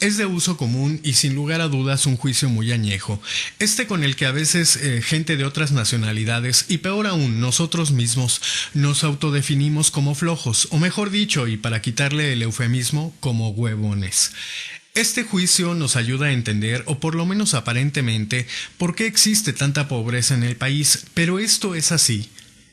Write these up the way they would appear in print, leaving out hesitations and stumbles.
es de uso común y sin lugar a dudas un juicio muy añejo, con el que a veces gente de otras nacionalidades y peor aún nosotros mismos nos autodefinimos como flojos, o mejor dicho, y para quitarle el eufemismo, como huevones. Este juicio nos ayuda a entender, o por lo menos aparentemente, por qué existe tanta pobreza en el país, pero esto es así.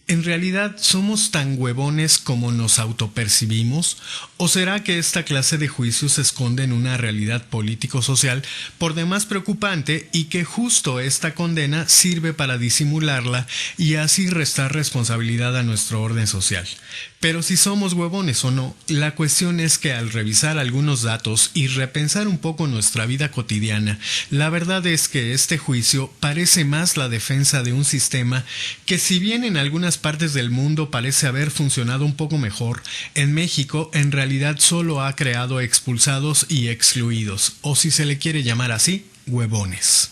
¿En realidad somos tan huevones como nos autopercibimos? ¿O será que esta clase de juicios se esconde en una realidad político-social por demás preocupante y que justo esta condena sirve para disimularla y así restar responsabilidad a nuestro orden social? Pero si somos huevones o no, la cuestión es que al revisar algunos datos y repensar un poco nuestra vida cotidiana, la verdad es que este juicio parece más la defensa de un sistema que, si bien en algunas partes del mundo parece haber funcionado un poco mejor, en México en realidad solo ha creado expulsados y excluidos, o si se le quiere llamar así, huevones.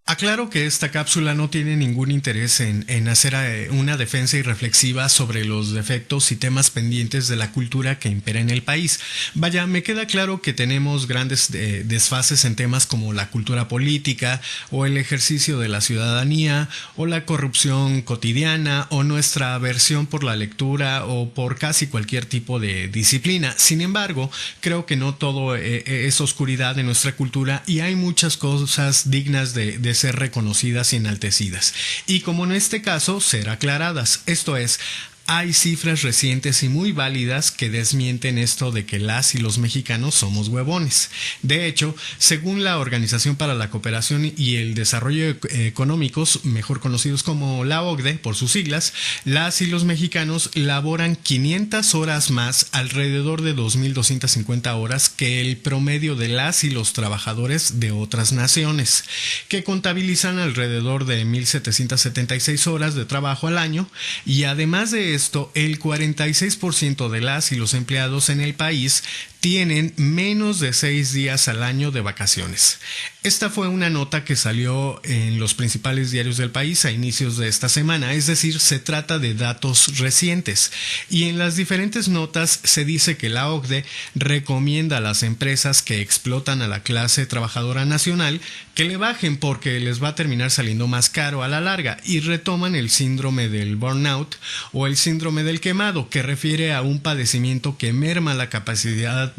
Aclaro que esta cápsula no tiene ningún interés en hacer una defensa irreflexiva sobre los defectos y temas pendientes de la cultura que impera en el país. Vaya, me queda claro que tenemos grandes desfases en temas como la cultura política, o el ejercicio de la ciudadanía, o la corrupción cotidiana, o nuestra aversión por la lectura, o por casi cualquier tipo de disciplina. Sin embargo, creo que no todo es oscuridad en nuestra cultura y hay muchas cosas dignas de ser reconocidas y enaltecidas, y como en este caso, ser aclaradas. Esto es, hay cifras recientes y muy válidas que desmienten esto de que las y los mexicanos somos huevones. De hecho, según la Organización para la Cooperación y el Desarrollo Económicos, mejor conocidos como la OCDE por sus siglas, las y los mexicanos laboran 500 horas más, alrededor de 2.250 horas, que el promedio de las y los trabajadores de otras naciones, que contabilizan alrededor de 1.776 horas de trabajo al año, y además de esto, el 46% de las y los empleados en el país tienen menos de 6 días al año de vacaciones. Esta fue una nota que salió en los principales diarios del país a inicios de esta semana, es decir, se trata de datos recientes. Y en las diferentes notas se dice que la OCDE recomienda a las empresas que explotan a la clase trabajadora nacional que le bajen porque les va a terminar saliendo más caro a la larga, y retoman el síndrome del burnout o el síndrome del quemado, que refiere a un padecimiento que merma la capacidad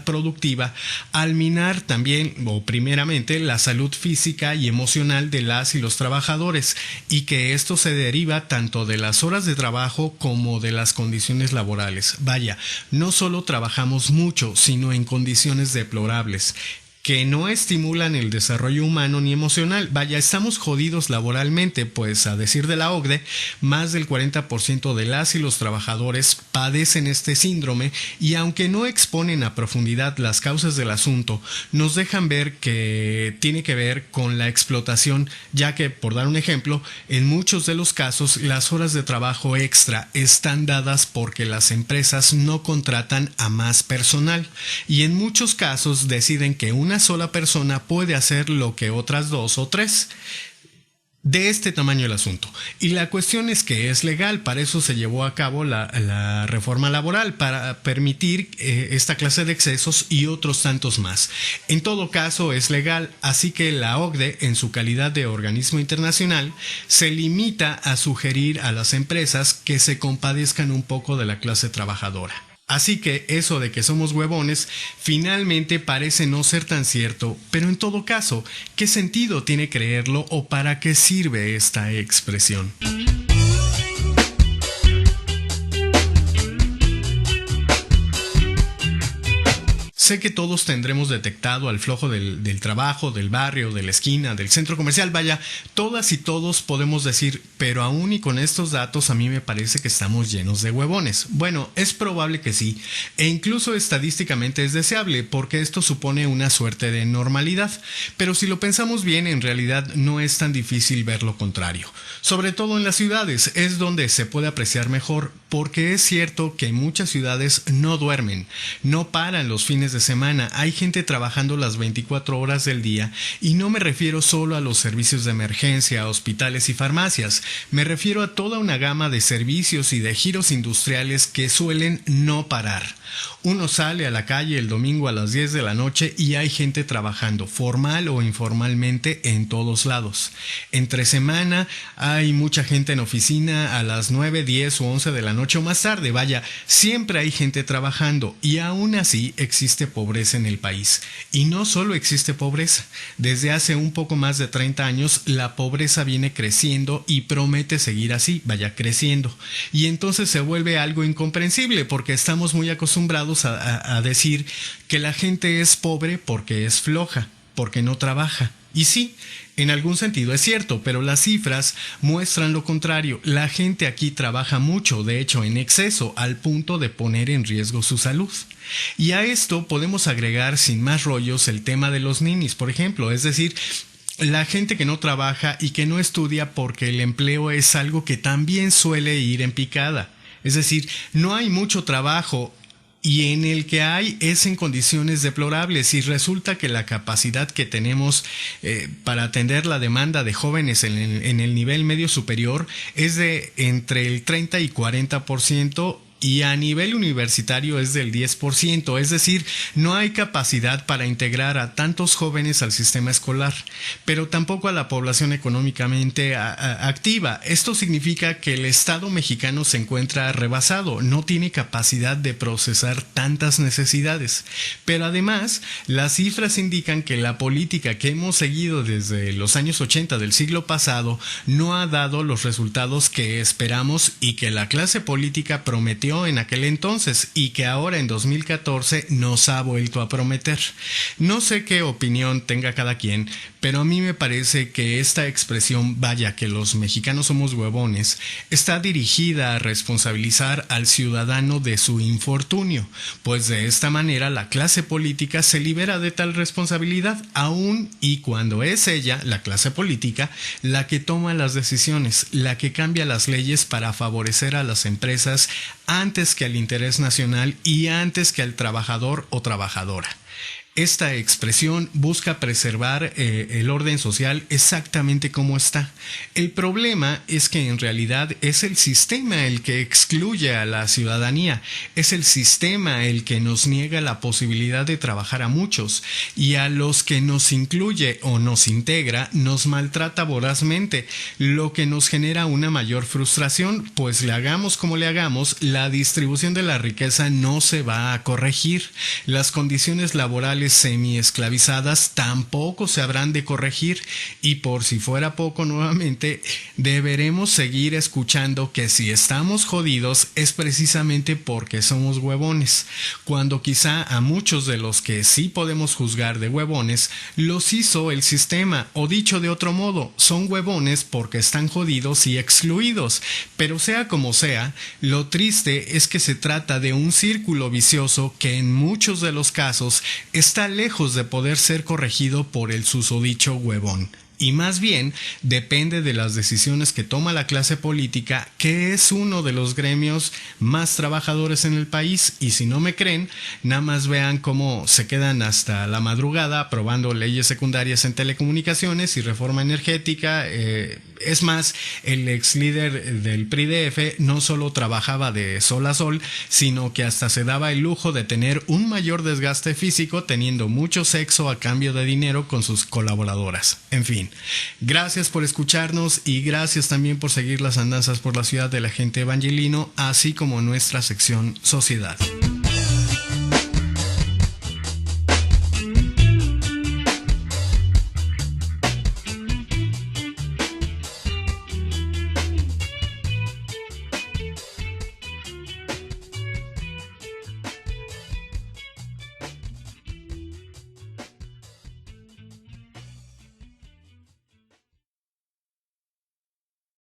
productiva al minar también o primeramente la salud física y emocional de las y los trabajadores, y que esto se deriva tanto de las horas de trabajo como de las condiciones laborales. Vaya, no solo trabajamos mucho, sino en condiciones deplorables que no estimulan el desarrollo humano ni emocional. Vaya, estamos jodidos laboralmente, pues a decir de la OCDE, más del 40% de las y los trabajadores padecen este síndrome, y aunque no exponen a profundidad las causas del asunto, nos dejan ver que tiene que ver con la explotación, ya que, por dar un ejemplo, en muchos de los casos las horas de trabajo extra están dadas porque las empresas no contratan a más personal, y en muchos casos deciden que una sola persona puede hacer lo que otras 2 o 3. De este tamaño el asunto. Y la cuestión es que es legal, para eso se llevó a cabo la reforma laboral, para permitir esta clase de excesos y otros tantos más. En todo caso es legal, así que la OCDE, en su calidad de organismo internacional, se limita a sugerir a las empresas que se compadezcan un poco de la clase trabajadora. Así que eso de que somos huevones finalmente parece no ser tan cierto, pero en todo caso, ¿qué sentido tiene creerlo o para qué sirve esta expresión? Sé que todos tendremos detectado al flojo del trabajo, del barrio, de la esquina, del centro comercial. Vaya, todas y todos podemos decir, pero aún y con estos datos a mí me parece que estamos llenos de huevones. Bueno, es probable que sí, e incluso estadísticamente es deseable, porque esto supone una suerte de normalidad. Pero si lo pensamos bien, en realidad no es tan difícil ver lo contrario. Sobre todo en las ciudades, es donde se puede apreciar mejor, porque es cierto que en muchas ciudades no duermen, no paran los fines de semana. Hay gente trabajando las 24 horas del día y no me refiero solo a los servicios de emergencia, hospitales y farmacias. Me refiero a toda una gama de servicios y de giros industriales que suelen no parar. Uno sale a la calle el domingo a las 10 de la noche y hay gente trabajando formal o informalmente en todos lados. Entre semana hay mucha gente en oficina a las 9, 10 o 11 de la noche o más tarde. Vaya, siempre hay gente trabajando y aún así existe pobreza en el país. Y no solo existe pobreza. Desde hace un poco más de 30 años la pobreza viene creciendo y promete seguir así, vaya creciendo. Y entonces se vuelve algo incomprensible porque estamos muy acostumbrados a decir que la gente es pobre porque es floja, porque no trabaja. Y sí, en algún sentido es cierto, pero las cifras muestran lo contrario. La gente aquí trabaja mucho, de hecho en exceso, al punto de poner en riesgo su salud. Y a esto podemos agregar sin más rollos el tema de los ninis, por ejemplo, es decir, la gente que no trabaja y que no estudia porque el empleo es algo que también suele ir en picada. Es decir, no hay mucho trabajo y en el que hay es en condiciones deplorables y resulta que la capacidad que tenemos para atender la demanda de jóvenes en el nivel medio superior es de entre el 30 y 40%. Y a nivel universitario es del 10%, es decir, no hay capacidad para integrar a tantos jóvenes al sistema escolar, pero tampoco a la población económicamente activa. Esto significa que el Estado mexicano se encuentra rebasado, no tiene capacidad de procesar tantas necesidades. Pero además, las cifras indican que la política que hemos seguido desde los años 80 del siglo pasado no ha dado los resultados que esperamos y que la clase política prometió en aquel entonces y que ahora en 2014 nos ha vuelto a prometer. No sé qué opinión tenga cada quien, pero a mí me parece que esta expresión, vaya que los mexicanos somos huevones, está dirigida a responsabilizar al ciudadano de su infortunio, pues de esta manera la clase política se libera de tal responsabilidad, aun y cuando es ella, la clase política, la que toma las decisiones, la que cambia las leyes para favorecer a las empresas antes que al interés nacional y antes que al trabajador o trabajadora. Esta expresión busca preservar el orden social exactamente como está. El problema es que en realidad es el sistema el que excluye a la ciudadanía, es el sistema el que nos niega la posibilidad de trabajar a muchos y a los que nos incluye o nos integra nos maltrata vorazmente, lo que nos genera una mayor frustración, pues le hagamos como le hagamos, la distribución de la riqueza no se va a corregir. Las condiciones laborales semi-esclavizadas tampoco se habrán de corregir y por si fuera poco nuevamente deberemos seguir escuchando que si estamos jodidos es precisamente porque somos huevones, cuando quizá a muchos de los que sí podemos juzgar de huevones los hizo el sistema, o dicho de otro modo, son huevones porque están jodidos y excluidos. Pero sea como sea, lo triste es que se trata de un círculo vicioso que en muchos de los casos está lejos de poder ser corregido por el susodicho huevón. Y más bien depende de las decisiones que toma la clase política, que es uno de los gremios más trabajadores en el país. Y si no me creen, nada más vean cómo se quedan hasta la madrugada aprobando leyes secundarias en telecomunicaciones y reforma energética. Es más, el ex líder del PRI-DF no solo trabajaba de sol a sol, sino que hasta se daba el lujo de tener un mayor desgaste físico teniendo mucho sexo a cambio de dinero con sus colaboradoras. En fin, gracias por escucharnos y gracias también por seguir las andanzas por la ciudad del agente Evangelino, así como nuestra sección Sociedad.